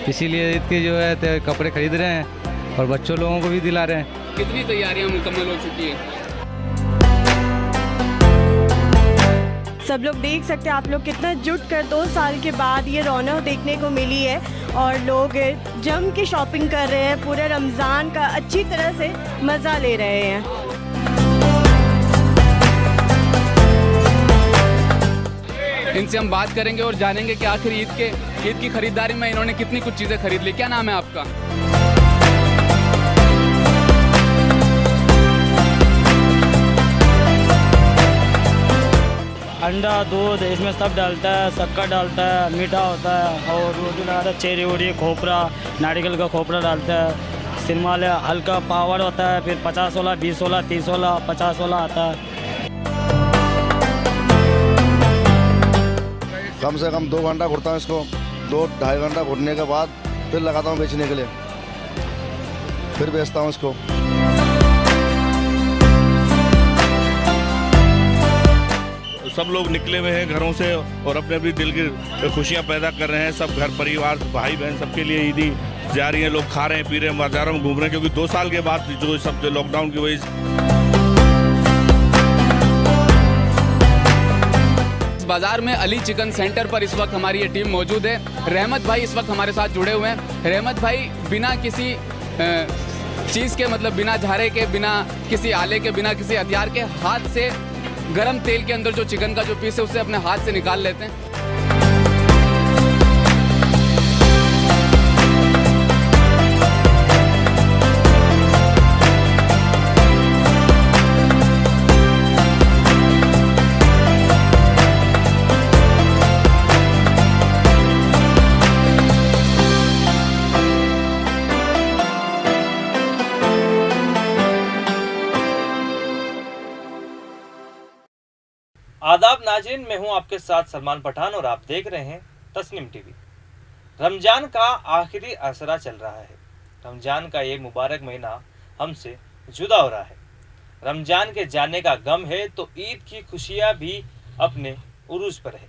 इसीलिए ईद के जो है कपड़े खरीद रहे हैं और बच्चों लोगों को भी दिला रहे हैं। कितनी तैयारियां मुकम्मल हो चुकी है? सब लोग देख सकते हैं आप लोग कितना जुट कर 2 साल के बाद ये रौनक देखने को मिली है और लोग जम के शॉपिंग कर रहे हैं, पूरे रमज़ान का अच्छी तरह से मज़ा ले रहे हैं। इनसे हम बात करेंगे और जानेंगे कि आखिर ईद की खरीदारी में इन्होंने कितनी कुछ चीज़ें खरीद ली। क्या नाम है आपका? अंडा, दूध इसमें सब डालता है, शक्कर डालता है, मीठा होता है और रोटी डालता है, चेरी वोरी, खोपरा, नारियल का खोपरा डालता है, सिरमाल हल्का पावर होता है, फिर 50 वाला, 20 वाला, 30 वाला, 50 वाला आता है। कम से कम 2 घंटा घुरता हूँ इसको, 2-2.5 घंटा घुरने के बाद फिर लगाता हूँ बेचने के लिए, फिर बेचता हूँ इसको। सब लोग निकले हुए हैं घरों से और अपने अपनी दिल की खुशियाँ पैदा कर रहे हैं। सब घर परिवार भाई बहन सबके लिए ईदी जा रही है। लोग खा रहे हैं, पी रहे हैं, बाजारों में घूम रहे हैं, क्योंकि 2 साल के बाद जो सब लॉकडाउन की वजह से। बाजार में अली चिकन सेंटर पर इस वक्त हमारी ये टीम मौजूद है। रहमत भाई इस वक्त हमारे साथ जुड़े हुए हैं। रहमत भाई बिना किसी चीज़ के, मतलब बिना झारे के, बिना किसी आले के, बिना किसी हथियार के, हाथ से गरम तेल के अंदर जो चिकन का जो पीस है उसे अपने हाथ से निकाल लेते हैं। आदाब नाज़रीन, मैं हूं आपके साथ सलमान पठान और आप देख रहे हैं तस्नीम टीवी। रमजान का आखिरी असरा चल रहा है। रमजान का ये मुबारक महीना हमसे जुदा हो रहा है। रमजान के जाने का गम है तो ईद की खुशियां भी अपने उरूज पर है।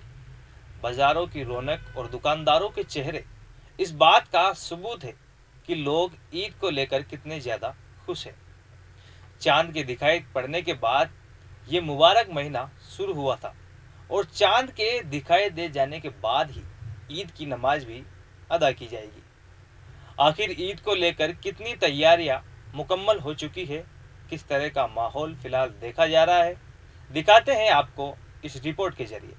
बाजारों की रौनक और दुकानदारों के चेहरे इस बात का सबूत है कि लोग ईद को लेकर कितने ज़्यादा खुश हैं। चांद के दिखाई पड़ने के बाद ये मुबारक महीना शुरू हुआ था और चांद के दिखाई दे जाने के बाद ही ईद की नमाज भी अदा की जाएगी। आखिर ईद को लेकर कितनी तैयारियां मुकम्मल हो चुकी है, किस तरह का माहौल फिलहाल देखा जा रहा है, दिखाते हैं आपको इस रिपोर्ट के जरिए।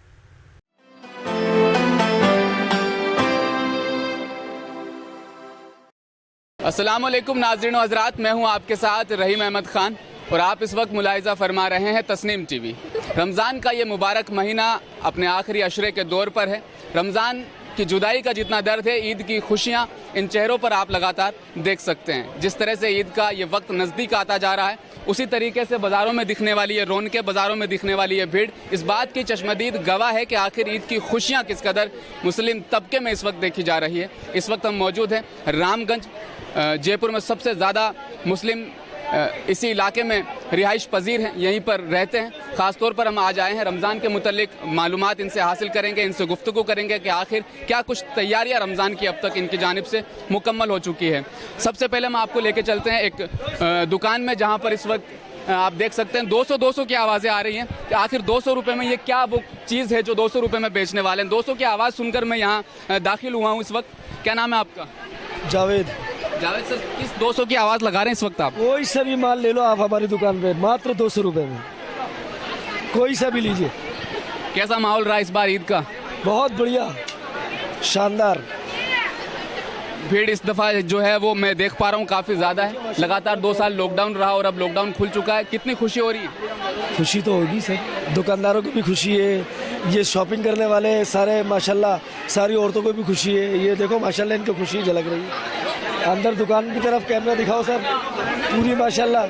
अस्सलाम वालेकुम नाज़रीन व हज़रात, मैं हूं आपके साथ रहीम अहमद खान और आप इस वक्त मुलाहिज़ा फरमा रहे हैं तस्नीम टीवी। रमज़ान का ये मुबारक महीना अपने आखिरी अशरे के दौर पर है। रमज़ान की जुदाई का जितना दर्द है, ईद की खुशियाँ इन चेहरों पर आप लगातार देख सकते हैं। जिस तरह से ईद का ये वक्त नज़दीक आता जा रहा है, उसी तरीके से बाज़ारों में दिखने वाली ये रौनकें, बाज़ारों में दिखने वाली ये भीड़ इस बात की चश्मदीद गवाह है कि आखिर ईद की खुशियाँ किस कदर मुस्लिम तबके में इस वक्त देखी जा रही है। इस वक्त हम मौजूद हैं रामगंज, जयपुर में सबसे ज़्यादा मुस्लिम इसी इलाके में रिहाइश पजीर हैं, यहीं पर रहते हैं। ख़ास तौर पर हम आज आए हैं रमज़ान के मुतल्लिक मालूमात इनसे हासिल करेंगे, इनसे गुफ्तगू करेंगे कि आखिर क्या कुछ तैयारियां रमज़ान की अब तक इनकी जानिब से मुकम्मल हो चुकी है। सबसे पहले हम आपको लेके चलते हैं एक दुकान में, जहां पर इस वक्त आप देख सकते हैं 200 की आवाज़ें आ रही हैं कि आखिर 200 रुपये में ये क्या वो चीज़ है जो 200 रुपये में बेचने वाले हैं। 200 की आवाज़ सुनकर मैं यहाँ दाखिल हुआ हूँ इस वक्त। क्या नाम है आपका? जावेद सर, किस 200 की आवाज़ लगा रहे हैं इस वक्त आप? कोई सा भी माल ले लो आप हमारी दुकान पे, मात्र 200 रुपये में, कोई सा भी लीजिए। कैसा माहौल रहा इस बार ईद का? बहुत बढ़िया, शानदार। भीड़ इस दफ़ा जो है वो मैं देख पा रहा हूँ काफ़ी ज़्यादा है। लगातार 2 साल लॉकडाउन रहा और अब लॉकडाउन खुल चुका है। कितनी खुशी हो रही है? खुशी तो होगी सर, दुकानदारों को भी खुशी है, ये शॉपिंग करने वाले सारे माशाल्लाह, सारी औरतों को भी खुशी है। ये देखो माशाल्लाह इनको खुशी झलक रही है। अंदर दुकान की तरफ कैमरा दिखाओ सर, पूरी माशाल्लाह।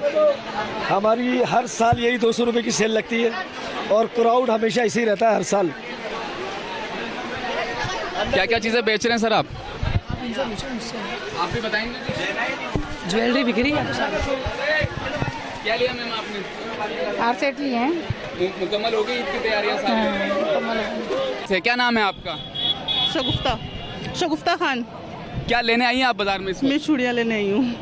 हमारी हर साल यही 200 रुपये की सेल लगती है और क्राउड हमेशा इसी रहता है हर साल। क्या क्या चीज़ें बेच रहे हैं सर आप? आप भी बताएंगे। ज्वेलरी बिक रही है। क्या लिया मैम आपने? 8 सेट लिए हैं। मुकम्मल हो गई ईद की तैयारियां सारी? मुकम्मल हो गई। क्या नाम है आपका? शगुफ्ता खान। क्या लेने आई हैं आप बाजार में इसमें? मैं चूड़ियाँ लेने आई हूँ।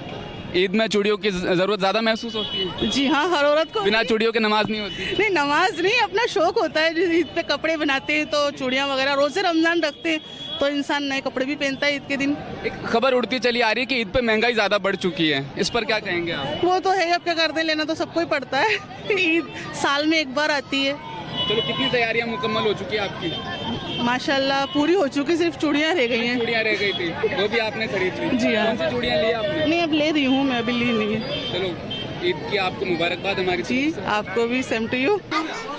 ईद में चूड़ियों की ज़रूरत ज़्यादा महसूस होती है? जी हाँ, हर औरत को। बिना चूड़ियों के नमाज नहीं होती? नहीं, नमाज नहीं, अपना शौक होता है। जो ईद पे कपड़े बनाते हैं तो चूड़ियाँ वगैरह, रोज़े रमज़ान रखते हैं तो इंसान नए कपड़े भी पहनता है ईद के दिन। एक खबर उड़ती चली आ रही है कि ईद पे महंगाई ज़्यादा बढ़ चुकी है, इस पर क्या कहेंगे आप? वो तो है, अब क्या करते हैं, लेना तो सबको ही पड़ता है। ईद साल में एक बार आती है। चलो, कितनी तैयारियां मुकम्मल हो चुकी है आपकी? माशाल्लाह पूरी हो चुकी, सिर्फ चूड़ियाँ रह गई हैं। चूड़ियाँ रह गई थी, वो भी आपने खरीद ली? जी हाँ। कौन सी चूड़ियाँ ली आपने? नहीं, अब ले रही हूँ मैं, अभी ली नहीं है। चलो, ईद की आपको मुबारकबाद हमारी जी, आपको भी, सेम टू यू।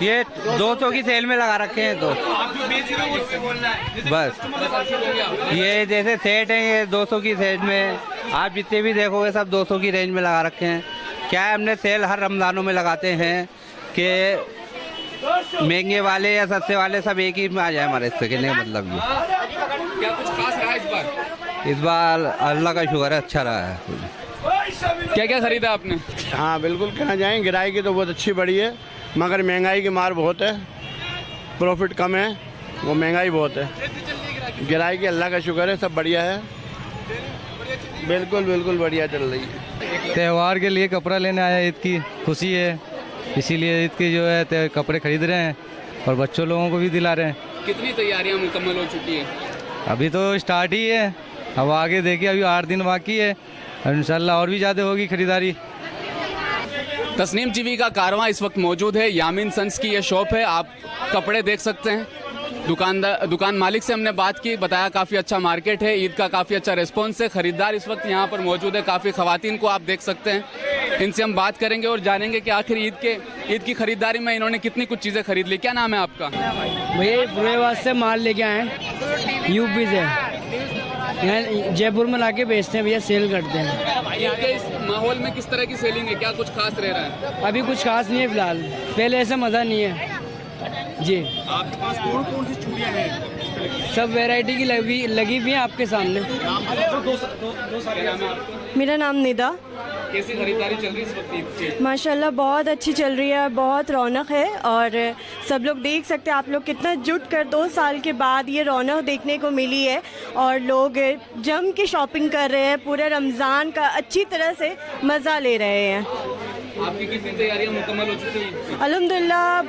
ये 200 की सेल में लगा रखे हैं तो बस ये जैसे सेट है, ये 200 की सेट में आप जितने भी देखोगे सब 200 की रेंज में लगा रखे हैं। क्या है, हमने सेल हर रमज़ानों में लगाते हैं कि महंगे वाले या सस्ते वाले सब एक ही में आ जाए हमारे, इससे कहने का मतलब ये। क्या कुछ खास रहा इस बार? इस बार अल्लाह का शुक्र है, अच्छा रहा है। क्या क्या खरीदा आपने? हाँ बिल्कुल, कहना जाएँ गिराई की तो बहुत अच्छी बढ़ी है, मगर महंगाई की मार बहुत है, प्रॉफिट कम है, वो महंगाई बहुत है। गिराई की अल्लाह का शुक्र है, सब बढ़िया है, बिल्कुल बिल्कुल बढ़िया चल रही है। त्यौहार के लिए कपड़ा लेने आया, ईद की खुशी है, इसीलिए ईद की जो है कपड़े खरीद रहे हैं और बच्चों लोगों को भी दिला रहे हैं। कितनी तैयारियां मुकम्मल हो चुकी है? अभी तो स्टार्ट ही है, अब आगे देखिए, अभी 8 दिन बाकी है और इंशाल्लाह और भी ज़्यादा होगी खरीदारी। तस्नीम टीवी का कारवां इस वक्त मौजूद है, यामीन सन्स की ये शॉप है, आप कपड़े देख सकते हैं। दुकान मालिक से हमने बात की, बताया काफ़ी अच्छा मार्केट है, ईद का काफ़ी अच्छा रिस्पॉन्स है, ख़रीदार इस वक्त यहाँ पर मौजूद है, काफ़ी ख़वातीन को आप देख सकते हैं। इनसे हम बात करेंगे और जानेंगे कि आखिर ईद की खरीदारी में इन्होंने कितनी कुछ चीज़ें खरीद ली। क्या नाम है आपका? भैया फुलेबाद से माल लेके आए हैं, यूपी से, यहाँ जयपुर में लाके बेचते हैं भैया, सेल करते हैं। ईद के इस माहौल में किस तरह की सेलिंग है, क्या कुछ खास रह रहा है? अभी कुछ खास नहीं है फिलहाल, पहले ऐसा मज़ा नहीं है जी। आपके पास कौन कौन सी चूड़ियाँ हैं? सब वैरायटी की लगी हुई है आपके सामने। मेरा नाम निदा। कैसी खरीदारी चल रही है इस वक्त ईद की? माशाल्लाह बहुत अच्छी चल रही है, बहुत रौनक है और सब लोग देख सकते हैं आप लोग कितना जुट कर 2 साल के बाद ये रौनक देखने को मिली है और लोग जम के शॉपिंग कर रहे हैं, पूरे रमज़ान का अच्छी तरह से मज़ा ले रहे हैं। आपकी कितनी तैयारियां मुकम्मल हो चुकी हैं? अल्हम्दुलिल्लाह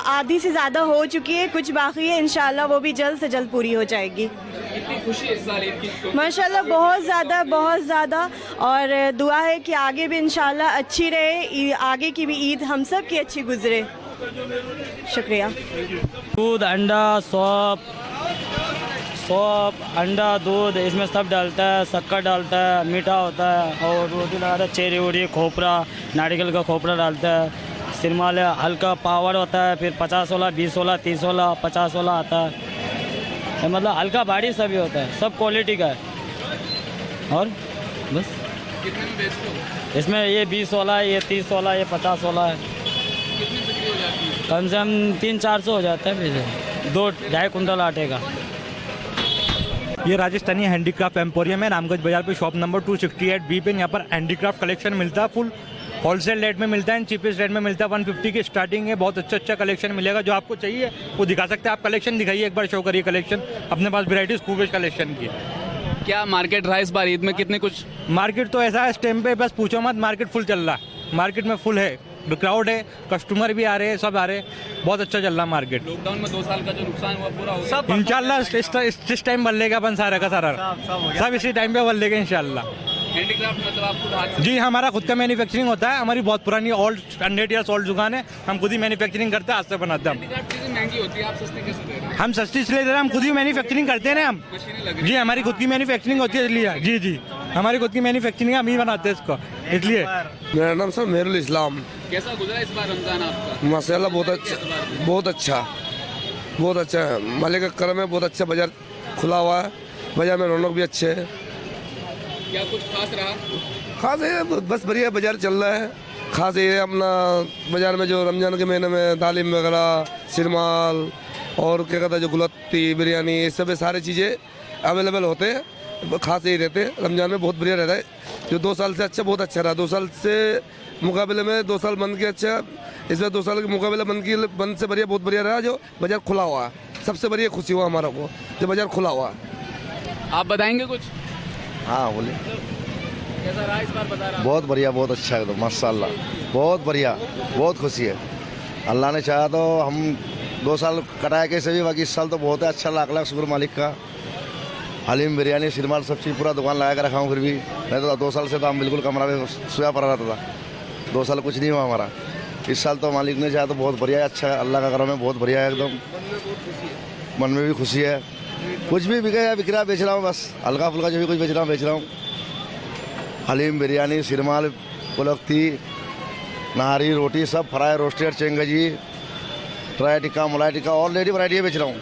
आधी से ज़्यादा हो चुकी है, कुछ बाकी है, इंशाल्लाह वो भी जल्द से जल्द पूरी हो जाएगी। कितनी खुशी है इस साल ईद की? माशाल्लाह बहुत ज़्यादा और दुआ है कि आगे भी इंशाल्लाह अच्छी रहे, आगे की भी ईद हम सब की अच्छी गुजरे। शुक्रिया। दूध, अंडा, सौंफ, अंडा, दूध, इसमें सब डालता है, शक्कर डालता है, मीठा होता है और रोटी डालता है, चेरी वोरी, खोपरा, नारियल का खोपरा डालता है, सिरमाल हल्का पावर होता है, फिर 50 वाला, 20 वाला, 30 वाला, 50 वाला आता है, मतलब हल्का भारी सभी होता है, सब क्वालिटी का है। और बस कितने में बेचते हो? इसमें ये 20 वाला है, ये 30 वाला है, ये 50 वाला है। कितनी बिक्री हो जाती है? कम से कम 300-400 हो जाता है, फिर 2-2.5 कुंटल आटे का। ये राजस्थानी हैंडीक्राफ्ट एम्पोरियम है, रामगंज बाजार पे शॉप नंबर 268B पे। यहाँ पर हैंडीक्राफ्ट कलेक्शन मिलता है, फुल होलसेल रेट में मिलता है, चीपेस्ट रेट में मिलता है। 150 की स्टार्टिंग है, बहुत अच्छा कलेक्शन मिलेगा। जो आपको चाहिए वो दिखा सकते हैं आप। कलेक्शन दिखाइए, एक बार शो करिए कलेक्शन, अपने पास वेराइटीज़ खूब कलेक्शन की है। क्या मार्केट रहा इस बार ईद में, कितने कुछ? मार्केट तो ऐसा है इस टाइम पे, बस पूछो मत, मार्केट फुल चल रहा है, मार्केट में फुल है, क्राउड है, कस्टमर भी आ रहे हैं, सब आ रहे हैं, बहुत अच्छा चल रहा है मार्केट। लॉकडाउन में 2 साल का जो नुकसान हुआ पूरा हो गया? इंशाल्लाह इस टाइम बन लेगा अपन सारा का सारा, सब इसी टाइम पे बन लेगा इंशाल्लाह। हैंडीक्राफ्ट मतलब आप खुद हाथ से? जी, हमारा खुद का मैन्युफैक्चरिंग होता है, हमारी बहुत पुरानी ओल्ड 100 ईयर्स ओल्ड दुकान है, हम खुद ही मैन्युफैक्चरिंग करते हैं, हाथ से बनाते हैं हम। हैंडीक्राफ्ट चीज़ें महंगी होती है, आप सस्ती कैसे दे रहे हैं? हम सस्ती इसलिए दे रहे हैं, हम खुद ही मैन्युफैक्चरिंग करते हैं ना हम। मशीनें लगी? जी, हमारी खुद की मैन्युफैक्चरिंग होती है इसलिए। जी जी, हमारी खुद की मैन्युफैक्चरिंग है, हम ही बनाते हैं इसको, इसलिए। मेरा नाम सर मेरुल इस्लाम। कैसा गुजरा इस बार रमजान आपका? माशाल्लाह बहुत अच्छा है, मालिक का करम है, बहुत अच्छा बाजार खुला हुआ है, बाजार में रौनक भी अच्छे है। क्या कुछ खास रहा? खास है बस बढ़िया बाजार चल रहा है। खास ये है अपना बाजार में जो रमजान के महीने में दालिम वगैरह, सिरमाल और क्या कहता है जो गुलत्ती, बिरयानी, ये सब सारी चीज़ें अवेलेबल होते हैं। खास यही रहते हैं, रमजान में बहुत बढ़िया रहता है। जो 2 साल से अच्छा, बहुत अच्छा रहा, 2 साल से मुकाबले में 2 साल बंद के अच्छा, इसमें 2 साल के मुकाबले बंद से बढ़िया, बहुत बढ़िया रहा। जो बाजार खुला हुआ है, सबसे बढ़िया खुशी हुआ हमारा को, जो बाजार खुला हुआ है। आप बताएंगे कुछ? हाँ बोले। कैसा रहा इस बार बता रहा? बहुत बढ़िया, बहुत अच्छा है, एकदम माशाल्लाह, बहुत बढ़िया, बहुत खुशी है। अल्लाह ने चाहा तो हम 2 साल कटाए कैसे भी, बाकी इस साल तो बहुत है अच्छा, लाख लाख शुक्र मालिक का। हलीम, बिरयानी, सिरमाल सब चीज़ पूरा दुकान लगा कर रखा हूँ। फिर भी नहीं तो 2 साल से तो हम बिल्कुल कमरा में सोया पड़ा रहता था। 2 साल कुछ नहीं हुआ हमारा। इस साल तो मालिक ने चाहा तो बहुत बढ़िया है, अच्छा है, अल्लाह का करम है, बहुत बढ़िया है एकदम। मन में भी खुशी है। कुछ भी बिके बिक रहा बेच रहा हूँ, बस हल्का फुल्का जो भी कुछ बेच रहा हूँ। हलीम, बिरयानी, सिरमाल, पुलकती, नहारी, रोटी, सब फ्राई, रोस्टेड, चेंगजी, ड्राई टिक्का, मलाई टिक्का, और लेडी वैरायटी बेच रहा हूँ।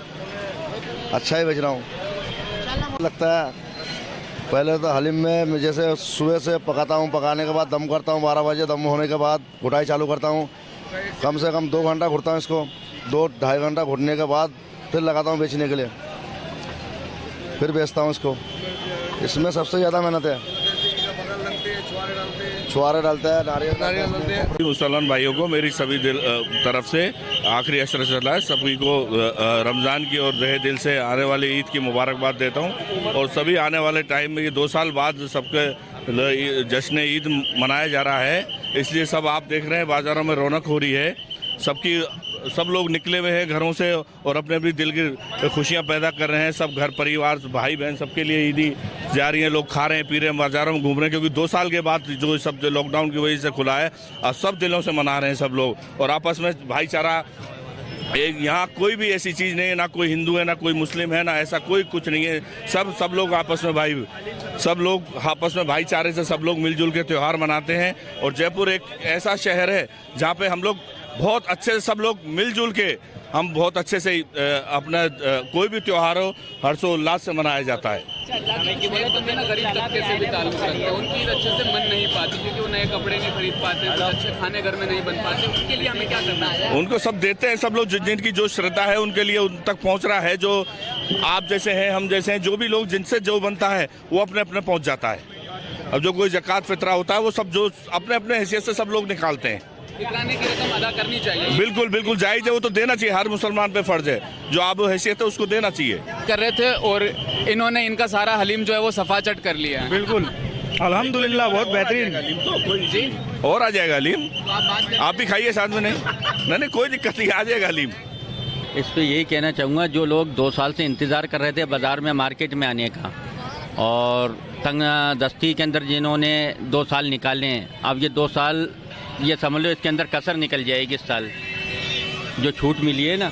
अच्छा ही बेच रहा हूँ। लगता है पहले तो हलीम में मैं जैसे सुबह से पकाता हूँ, पकाने के बाद दम करता हूँ, 12 बजे दम होने के बाद घुटाई चालू करता हूँ। कम से कम 2 घंटा घुटता हूँ इसको, 2-2.5 घंटा घुटने के बाद फिर लगाता हूँ बेचने के लिए, फिर बेचता हूँ इसको। इसमें सबसे ज़्यादा मेहनत है। छुआरे डालते हैं, नारियल डालते हैं। मुसलमान भाइयों को मेरी सभी तरफ से आखिरी अशर चला है, सभी को रमज़ान की और तहे दिल से आने वाली ईद की मुबारकबाद देता हूँ। और सभी आने वाले टाइम में, ये 2 साल बाद सबके जश्न ईद मनाया जा रहा है, इसलिए सब आप देख रहे हैं बाज़ारों में रौनक हो रही है। सब लोग निकले हुए हैं घरों से और अपने अपनी दिल की खुशियां पैदा कर रहे हैं। सब घर परिवार, भाई बहन, सबके लिए ईदी जा रही है। लोग खा रहे हैं, पी रहे हैं, बाज़ारों में घूम रहे हैं, क्योंकि 2 साल के बाद जो सब लॉकडाउन की वजह से खुला है, और सब दिलों से मना रहे हैं सब लोग। और आपस में भाईचारा, एक यहाँ कोई भी ऐसी चीज़ नहीं है, ना कोई हिंदू है, ना कोई मुस्लिम है, ना ऐसा कोई कुछ नहीं है। सब लोग आपस में भाईचारे से सब लोग मिलजुल के त्यौहार मनाते हैं। और जयपुर एक ऐसा शहर है जहाँ पे हम लोग बहुत अच्छे से सब लोग मिलजुल के, हम बहुत अच्छे से अपना कोई भी त्यौहार हो हर्षोल्लास से मनाया जाता है। गरीब तबके से भी ताल्लुक रखते हैं, उनकी अच्छे से मन नहीं पाती क्योंकि वो नए कपड़े नहीं खरीद पाते, कुछ अच्छे खाने घर में नहीं बन पाते। उनके लिए हमें क्या करना है? उनको सब देते हैं, सब लोग जिनकी जो श्रद्धा है उनके लिए उन तक पहुंच रहा है। जो आप जैसे हैं, हम जैसे हैं, जो भी लोग जिनसे जो बनता है वो अपने अपने पहुंच जाता है। अब जो कोई ज़कात फितरा होता है वो सब जो अपने अपने हैसियत से सब लोग निकालते हैं। फितराने की रकम अदा करनी चाहिए। बिल्कुल जायज़ है, वो तो देना चाहिए, हर मुसलमान पे फर्ज है। जो आप हैसियत है उसको देना चाहिए। कर रहे थे और इन्होंने इनका सारा हलीम जो है वो सफाचट कर लिया है। बिल्कुल अल्हम्दुलिल्लाह, बहुत बेहतरीन। और आ जाएगा हलीम, आप भी खाइए साथ में। नहीं कोई दिक्कत नहीं, आ जाएगा हलीम। इस पर यही कहना चाहूँगा, जो लोग 2 साल से इंतज़ार कर रहे थे बाज़ार में, मार्केट में आने का, और तंग दस्ती के अंदर जिन्होंने 2 साल निकाले हैं, अब ये 2 साल ये समझ लो इसके अंदर कसर निकल जाएगी। इस साल जो छूट मिली है ना,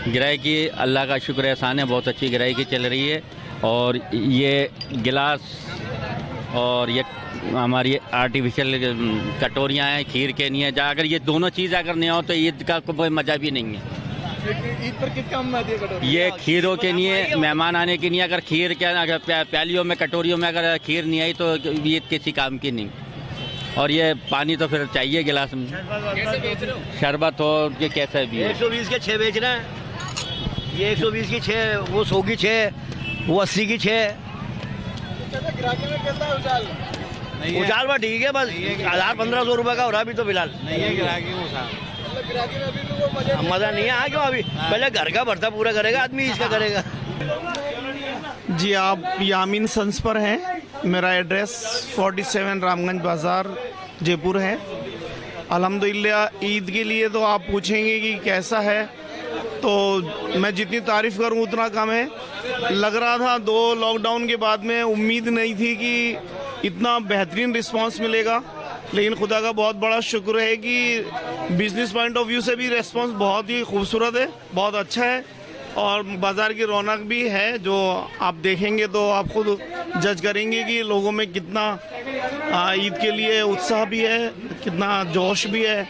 गिराकी अल्लाह का शुक्र एहसान है, बहुत अच्छी गिराकी चल रही है। और ये गिलास और ये हमारी आर्टिफिशियल कटोरियाँ हैं, खीर के नहीं है। अगर ये दोनों चीज़ अगर नहीं हो तो ईद का कोई मज़ा भी नहीं है। ईद पर किस काम में आती है कटोरी? ये खीरों के लिए, मेहमान आने के लिए। अगर खीर के अगर प्यालियों में, कटोरियों में अगर खीर नहीं आई तो ईद किसी काम की नहीं। और ये पानी तो फिर चाहिए गिलास में। कैसे बेच रहे हो? शरबत हो ये कैसे भी है। 120 के 6 बेच रहे हैं। ये 120 की 6, वो 100 की 6, वो 80 की 6। उछाल में ठीक है, बस 1000-1500 रुपये का हो रहा अभी तो फिलहाल। मज़ा नहीं है। हाँ क्यों, अभी पहले घर का भरता पूरा करेगा आदमी, इसका करेगा। जी, आप यामीन सन्स पर हैं। मेरा एड्रेस 47 रामगंज बाज़ार जयपुर है। अल्हम्दुलिल्लाह ईद के लिए तो आप पूछेंगे कि कैसा है, तो मैं जितनी तारीफ़ करूं उतना कम है। लग रहा था 2 लॉकडाउन के बाद में, उम्मीद नहीं थी कि इतना बेहतरीन रिस्पांस मिलेगा, लेकिन खुदा का बहुत बड़ा शुक्र है कि बिज़नेस पॉइंट ऑफ व्यू से भी रिस्पांस बहुत ही खूबसूरत है, बहुत अच्छा है। और बाज़ार की रौनक भी है, जो आप देखेंगे तो आप खुद जज करेंगे कि लोगों में कितना ईद के लिए उत्साह भी है, कितना जोश भी है।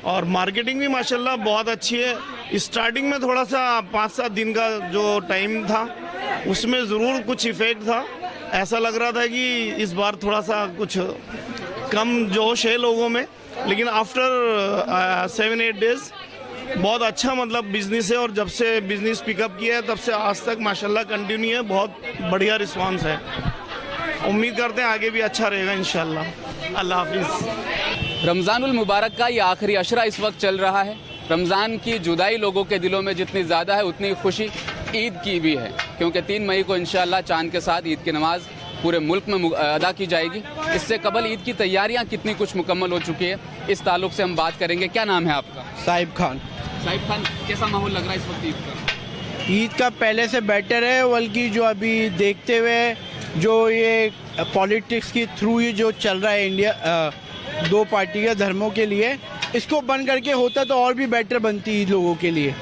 और मार्केटिंग भी माशाल्लाह बहुत अच्छी है। स्टार्टिंग में थोड़ा सा 5-7 दिन का जो टाइम था उसमें ज़रूर कुछ इफ़ेक्ट था। ऐसा लग रहा था कि इस बार थोड़ा सा कुछ कम जोश है लोगों में, लेकिन आफ्टर 7-8 डेज़ बहुत अच्छा मतलब बिजनेस है। और जब से बिजनेस पिकअप किया है तब से आज तक माशाल्लाह कंटिन्यू है, बहुत बढ़िया रिस्पांस है। उम्मीद करते हैं आगे भी अच्छा रहेगा इंशाल्लाह। अल्लाह हाफिज़। रमज़ानुल मुबारक का ये आखिरी अशरा इस वक्त चल रहा है। रमज़ान की जुदाई लोगों के दिलों में जितनी ज़्यादा है, उतनी खुशी ईद की भी है, क्योंकि 3 मई को इंशाअल्लाह चांद के साथ ईद की नमाज पूरे मुल्क में अदा की जाएगी। इससे कबल ईद की तैयारियां कितनी कुछ मुकम्मल हो चुकी है, इस ताल्लुक से हम बात करेंगे। क्या नाम है आपका? साहिब खान। साहिब खान, कैसा माहौल लग रहा है इस वक्त ईद का? ईद का पहले से बेटर है, बल्कि जो अभी देखते हुए जो ये पॉलिटिक्स की थ्रू ये जो चल रहा है इंडिया, 2 पार्टी के धर्मों के लिए, इसको बंद करके होता तो और भी बेटर बनती ईद लोगों के लिए।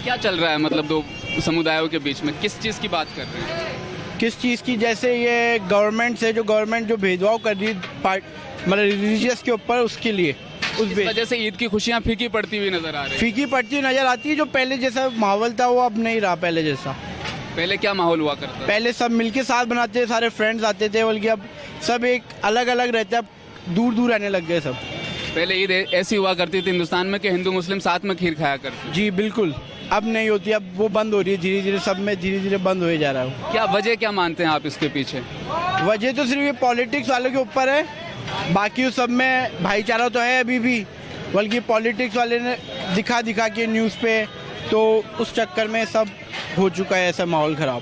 क्या चल रहा है मतलब 2 समुदायों के बीच में, किस चीज़ की बात कर रहे हैं? किस चीज़ की? जैसे ये गवर्नमेंट से जो गवर्नमेंट जो भेदभाव कर रही है मतलब रिलीजियस के ऊपर, उसके लिए इस वजह से ईद की खुशियाँ फीकी पड़ती हुई नजर आ रही है। फीकी पड़ती नज़र आती है। जो पहले जैसा माहौल था वो अब नहीं रहा पहले जैसा। पहले क्या माहौल हुआ करता था? पहले सब मिलके साथ बनाते थे, सारे फ्रेंड्स आते थे, बल्कि अब सब एक अलग अलग रहते हैं, अब दूर दूर रहने लग गए सब। पहले ईद ऐसी हुआ करती थी हिंदुस्तान में कि हिंदू मुस्लिम साथ में खीर खाया करते। जी बिल्कुल, अब नहीं होती, अब वो बंद हो रही है धीरे धीरे, सब में धीरे धीरे बंद हो जा रहा है। क्या वजह क्या मानते हैं आप इसके पीछे? वजह तो सिर्फ ये पॉलिटिक्स वालों के ऊपर है, बाकी उस सब में भाईचारा तो है अभी भी, बल्कि पॉलिटिक्स वाले ने दिखा दिखा के न्यूज़ पे, तो उस चक्कर में सब हो चुका है ऐसा माहौल ख़राब।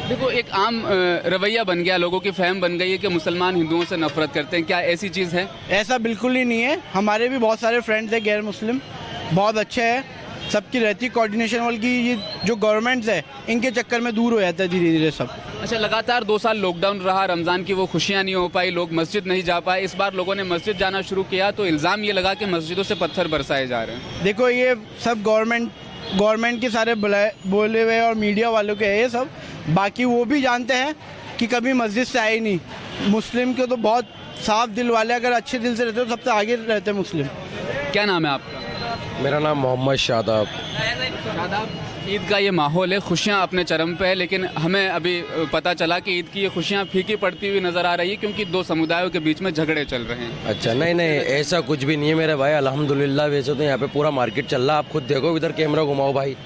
देखो, एक आम रवैया बन गया, लोगों की फहम बन गई है कि मुसलमान हिंदुओं से नफरत करते हैं। क्या ऐसी चीज़ है? ऐसा बिल्कुल ही नहीं है। हमारे भी बहुत सारे फ्रेंड्स हैं गैर मुस्लिम, बहुत अच्छे हैं, सबकी रहती कोऑर्डिनेशन, बल्कि ये जो गवर्नमेंट्स है इनके चक्कर में दूर हो जाता है धीरे धीरे सब। अच्छा, लगातार 2 साल लॉकडाउन रहा, रमज़ान की वो खुशियाँ नहीं हो पाई, लोग मस्जिद नहीं जा पाए। इस बार लोगों ने मस्जिद जाना शुरू किया तो इल्ज़ाम ये लगा कि मस्जिदों से पत्थर बरसाए जा रहे हैं। देखो, ये सब गवर्नमेंट के सारे बोले हुए और मीडिया वालों के है ये सब, बाकी वो भी जानते हैं कि कभी मस्जिद से आए नहीं। मुस्लिम के तो बहुत साफ दिल वाले, अगर अच्छे दिल से रहते तो सबसे आगे रहते मुस्लिम। क्या नाम है आपका? मेरा नाम मोहम्मद शादाब। शादाब, ईद का ये माहौल है, खुशियाँ अपने चरम पे है, लेकिन हमें अभी पता चला कि ईद की ये खुशियाँ फीकी पड़ती हुई नज़र आ रही है, क्योंकि 2 समुदायों के बीच में झगड़े चल रहे हैं। अच्छा, नहीं ऐसा कुछ भी नहीं है मेरे भाई, अल्हम्दुलिल्लाह। वैसे तो यहाँ पे पूरा मार्केट चल रहा है, आप खुद देखो, इधर कैमरा घुमाओ भाई।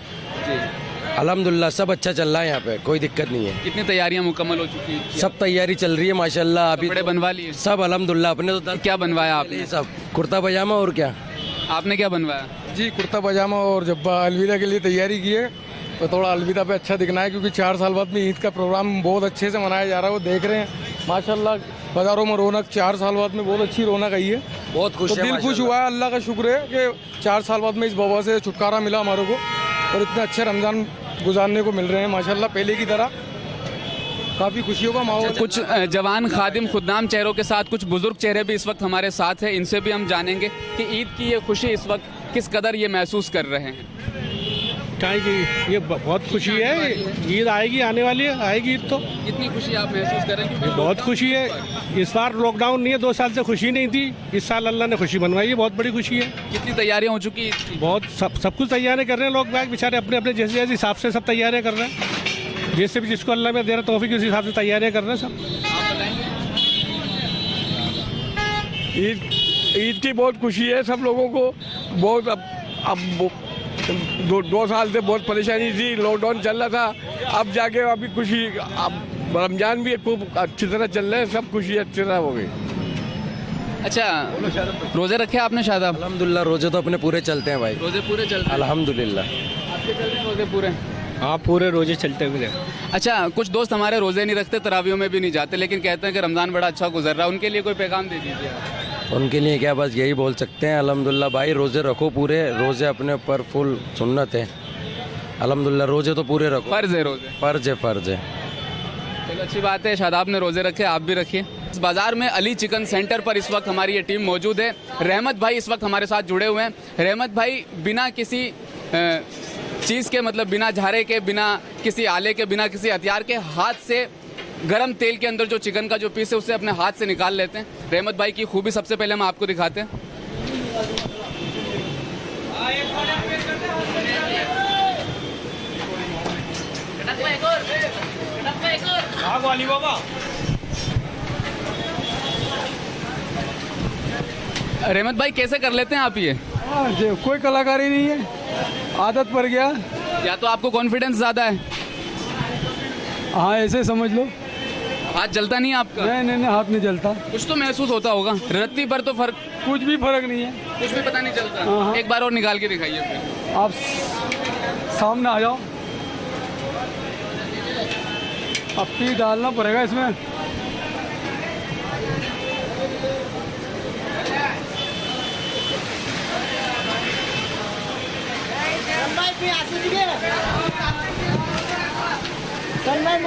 अल्हम्दुलिल्लाह सब अच्छा चल रहा है यहाँ पे, कोई दिक्कत नहीं है। कितनी तैयारियाँ मुकम्मल हो चुकी हैं? सब तैयारी चल रही है माशाल्लाह। अभी कपड़े बनवा लिए सब अल्हम्दुलिल्लाह। अपने तो क्या बनवाया आपने? सब कुर्ता पजामा। और क्या आपने क्या बनवाया? जी, कुर्ता पजामा और जब्बा। अलविदा के लिए तैयारी की है, तो थोड़ा अलविदा पे अच्छा दिखना है, क्योंकि 4 साल बाद में ईद का प्रोग्राम बहुत अच्छे से मनाया जा रहा है। वो देख रहे हैं माशाल्लाह, बाज़ारों में रौनक 4 साल बाद में बहुत अच्छी रौनक आई है। बहुत खुश तो दिल खुश हुआ है, अल्लाह का शुक्र है कि 4 साल बाद में इस वबा से छुटकारा मिला हमारे को, और इतने अच्छे रमज़ान गुजारने को मिल रहे हैं माशाल्लाह। पहले की तरह काफ़ी खुशियों का माहौल। कुछ जवान खादिम खुदनाम चेहरों के साथ कुछ बुजुर्ग चेहरे भी इस वक्त हमारे साथ हैं, इनसे भी हम जानेंगे कि ईद की ये खुशी इस वक्त किस कदर ये महसूस कर रहे हैं। क्या ये बहुत खुशी है, ईद आएगी, आने वाली है, आएगी ईद तो। कितनी खुशी आप महसूस कर रहे हैं? बहुत खुशी है। इस बार लॉकडाउन नहीं है, 2 साल से खुशी नहीं थी, इस साल अल्लाह ने खुशी बनवाई है, बहुत बड़ी खुशी है। कितनी तैयारियां हो चुकी है? बहुत सब कुछ तैयारियां कर रहे हैं लोग बाग, बेचारे अपने अपने जैसे हिसाब से सब तैयारियां कर रहे हैं, जैसे भी जिसको अल्लाह में दे रहा तौफीक उस हिसाब से तैयारियां कर रहे हैं सब। ईद की बहुत खुशी है सब लोगों को। बहुत अब 2 साल से बहुत परेशानी थी, लॉकडाउन चल रहा था, अब जाके अभी खुशी, अब रमजान भी खूब अच्छी तरह चल रहे हैं, सब खुशी अच्छी तरह हो गई। अच्छा, रोजे रखे आपने शादाब? अल्हम्दुलिल्लाह, रोजे तो अपने पूरे चलते हैं भाई। रोजे पूरे चलते हैं अल्हम्दुलिल्लाह। आपके चल रहे हैं रोजे पूरे? हाँ, पूरे रोजे चलते हुए। अच्छा, कुछ दोस्त हमारे रोजे नहीं रखते, तरावियों में भी नहीं जाते, लेकिन कहते हैं कि रमज़ान बड़ा अच्छा गुजर रहा है, उनके लिए कोई पैगाम दे दीजिए आप। उनके लिए क्या, बस यही बोल सकते हैं अल्हम्दुलिल्लाह भाई, रोजे रखो पूरे, रोजे अपने ऊपर फुल सुन्नत है। अल्हम्दुलिल्लाह रोजे तो पूरे रखो, फ़र्ज़ है रोजे, फ़र्ज़ है। चलो अच्छी बात है, शादाब ने रोजे रखे, आप भी रखिए। इस बाज़ार में अली चिकन सेंटर पर इस वक्त हमारी ये टीम मौजूद है। रहमत भाई इस वक्त हमारे साथ जुड़े हुए हैं। रहमत भाई बिना किसी चीज़ के, मतलब बिना झारे के, बिना किसी आले के, बिना किसी हथियार के, हाथ से गरम तेल के अंदर जो चिकन का जो पीस है उसे अपने हाथ से निकाल लेते हैं। रहमत भाई की खूबी सबसे पहले हम आपको दिखाते हैं। रहमत भाई कैसे कर लेते हैं आप ये? कोई कलाकारी नहीं है, आदत पड़ गया। या तो आपको कॉन्फिडेंस ज़्यादा है? हाँ, ऐसे समझ लो। हाथ जलता नहीं है आपका? नहीं, हाथ नहीं जलता। कुछ तो महसूस होता होगा, रत्ती पर तो फर्क? कुछ भी फर्क नहीं है, कुछ भी पता नहीं चलता। एक बार और निकाल के दिखाइए फिर। आप सामने आ जाओ। पप्पी डालना पड़ेगा इसमें।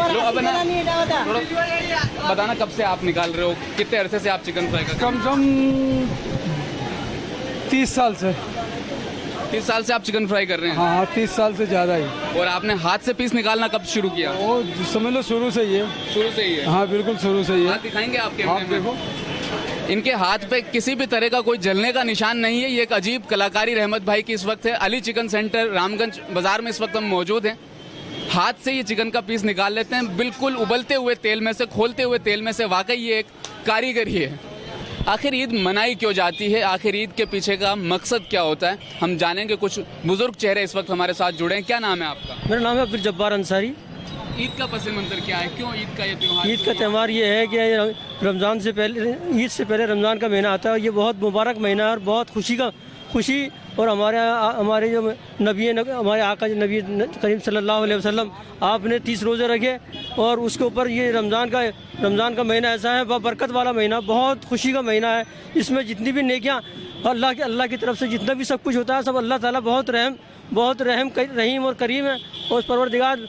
लो, अब ना थोड़ा बताना कब से आप निकाल रहे हो, कितने अरसे से आप चिकन फ्राई करते कम से कम 30 साल से। 30 साल से आप चिकन फ्राई कर रहे हैं? हाँ 30 साल से ज़्यादा ही। और आपने हाथ से पीस निकालना कब शुरू किया? वो समझ लो शुरू से ही है। शुरू से ही है? हाँ बिल्कुल शुरू से ही है। हाथ दिखाएंगे आपके? आप देखो इनके हाथ पे किसी भी तरह का कोई जलने का निशान नहीं है। ये एक अजीब कलाकारी रहमत भाई की इस वक्त है। अली चिकन सेंटर रामगंज बाजार में इस वक्त हम मौजूद हैं। हाथ से ये चिकन का पीस निकाल लेते हैं, बिल्कुल उबलते हुए तेल में से, खोलते हुए तेल में से। वाकई ये एक कारीगरी है। आखिर ईद मनाई क्यों जाती है? आखिर ईद के पीछे का मकसद क्या होता है? हम जानेंगे। कुछ बुजुर्ग चेहरे इस वक्त हमारे साथ जुड़े हैं। क्या नाम है आपका? मेरा नाम है अब्दुल जब्बार अंसारी। ईद का पस मंजर क्या है? क्यों ईद का ये त्यौहार? ईद का त्यौहार ये है कि रमज़ान से पहले, ईद से पहले रमज़ान का महीना आता है। ये बहुत मुबारक महीना है और बहुत खुशी और हमारे जो नबी हमारे आका नबी करीम सल्लल्लाहु अलैहि वसल्लम, आपने 30 रोज़े रखे और उसके ऊपर ये रमज़ान का महीना ऐसा है, बरकत वाला महीना, बहुत खुशी का महीना है। इसमें जितनी भी नेकियां अल्लाह की तरफ से जितना भी सब कुछ होता है, सब अल्लाह ताला बहुत रहीम और करीम है। और परवरदिगार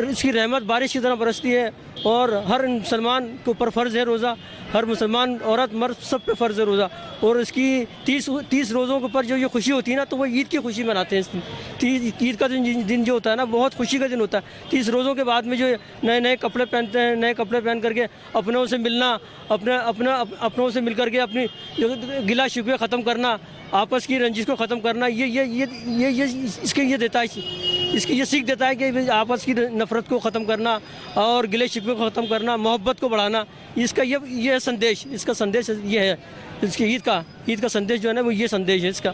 इसकी रहमत बारिश की तरह बरसती है। और हर मुसलमान के ऊपर फ़र्ज़ है रोज़ा, हर मुसलमान औरत मर्द सब पे फ़र्ज़ है रोज़ा। और इसकी 30 रोज़ों के ऊपर जो ये खुशी होती है ना, तो वो ईद की खुशी मनाते हैं। ईद का दिन जो होता है ना, बहुत खुशी का दिन होता है। 30 रोज़ों के बाद में जो नए कपड़े पहनते हैं, नए कपड़े पहन करके अपनों से मिलना, अपनों से मिल करके अपनी जो गिला शिकवे ख़त्म करना, आपस की रंजिश को ख़त्म करना, ये देता है। इसकी ये सीख देता है कि आपस की नफ़रत को ख़त्म करना और गिले शिकवे को ख़त्म करना, मोहब्बत को बढ़ाना। इसका ये संदेश, इसका संदेश ये है। इसकी ईद का संदेश जो है ना, वो ये संदेश है इसका।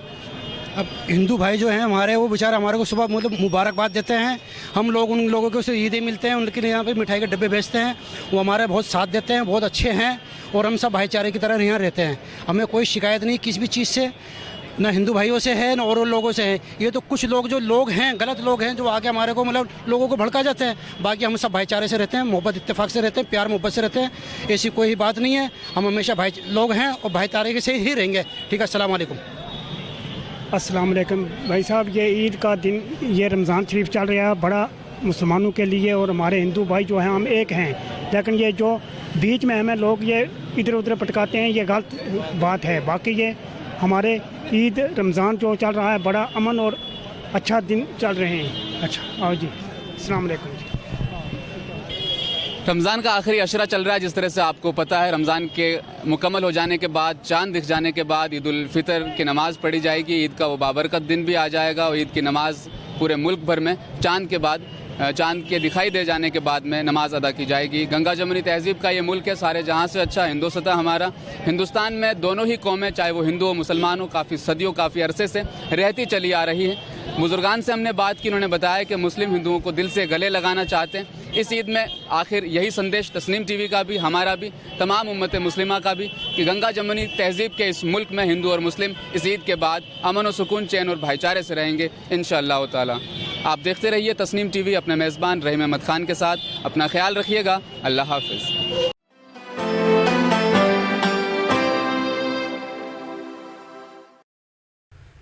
अब हिंदू भाई जो हैं हमारे, वो बेचारे हमारे को सुबह मतलब मुबारकबाद देते हैं। हम लोग उन लोगों को उससे ईदें मिलते हैं, उनके लिए यहाँ पे मिठाई के डब्बे भेजते हैं। वो हमारे बहुत साथ देते हैं, बहुत अच्छे हैं और हम सब भाईचारे की तरह यहाँ रहते हैं। हमें कोई शिकायत नहीं किसी भी चीज़ से, ना हिंदू भाइयों से है, ना और लोगों से है। ये तो कुछ लोग जो लोग हैं, गलत लोग हैं, जो आके हमारे को मतलब लोगों को भड़का जाते हैं। बाकी हम सब भाईचारे से रहते हैं, मोहब्बत इत्तेफाक से रहते हैं, प्यार मोहब्बत से रहते हैं। ऐसी कोई बात नहीं है। हम हमेशा भाई लोग हैं और भाईचारे से ही रहेंगे। ठीक है, अस्सलाम वालेकुम। अस्सलाम वालेकुम भाई साहब। ये ईद का दिन, ये रमज़ान शरीफ चल रहा है बड़ा मुसलमानों के लिए, और हमारे हिंदू भाई जो हैं हम एक हैं। लेकिन ये जो बीच में हमें लोग ये इधर उधर पटकाते हैं, ये गलत बात है। बाकी ये हमारे ईद रमज़ान जो चल रहा है, बड़ा अमन और अच्छा दिन चल रहे हैं। अच्छा आओ जी, अस्सलाम वालेकुम जी। रमज़ान का आखिरी अशरा चल रहा है। जिस तरह से आपको पता है, रमज़ान के मुकम्मल हो जाने के बाद, चांद दिख जाने के बाद ईद उल फितर की नमाज़ पढ़ी जाएगी। ईद का वो बाबरकत दिन भी आ जाएगा और ईद की नमाज़ पूरे मुल्क भर में चांद के दिखाई दे जाने के बाद में नमाज अदा की जाएगी। गंगा जमुनी तहज़ीब का ये मुल्क है, सारे जहाँ से अच्छा हिंदुस्तान हमारा। हिंदुस्तान में दोनों ही कौमें, चाहे वो हिंदू हो मुसलमान हो, काफ़ी सदियों काफ़ी अरसे से रहती चली आ रही है। बुजुर्गान से हमने बात की, उन्होंने बताया कि मुस्लिम हिंदुओं को दिल से गले लगाना चाहते हैं। इस ईद में आखिर यही संदेश तस्नीम टीवी का भी, हमारा भी, तमाम उम्मत मुस्लिमा का भी, कि गंगा जमुनी तहज़ीब के इस मुल्क में हिंदू और मुस्लिम इस ईद के बाद अमन व सुकून, चैन और भाईचारे से रहेंगे इंशाअल्लाह ताला। आप देखते रहिए तस्नीम टीवी अपने मेज़बान रहीम अहमद खान के साथ। अपना ख्याल रखिएगा। अल्लाह हाफ़िज़।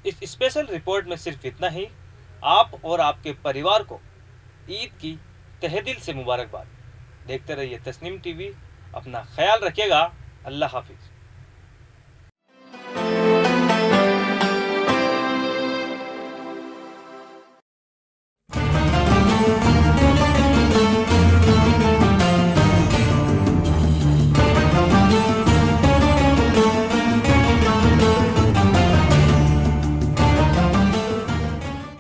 इस स्पेशल रिपोर्ट में सिर्फ इतना ही। आप और आपके परिवार को ईद की तहे दिल से मुबारकबाद। देखते रहिए तस्नीम टीवी। अपना ख्याल रखिएगा। अल्लाह हाफिज़।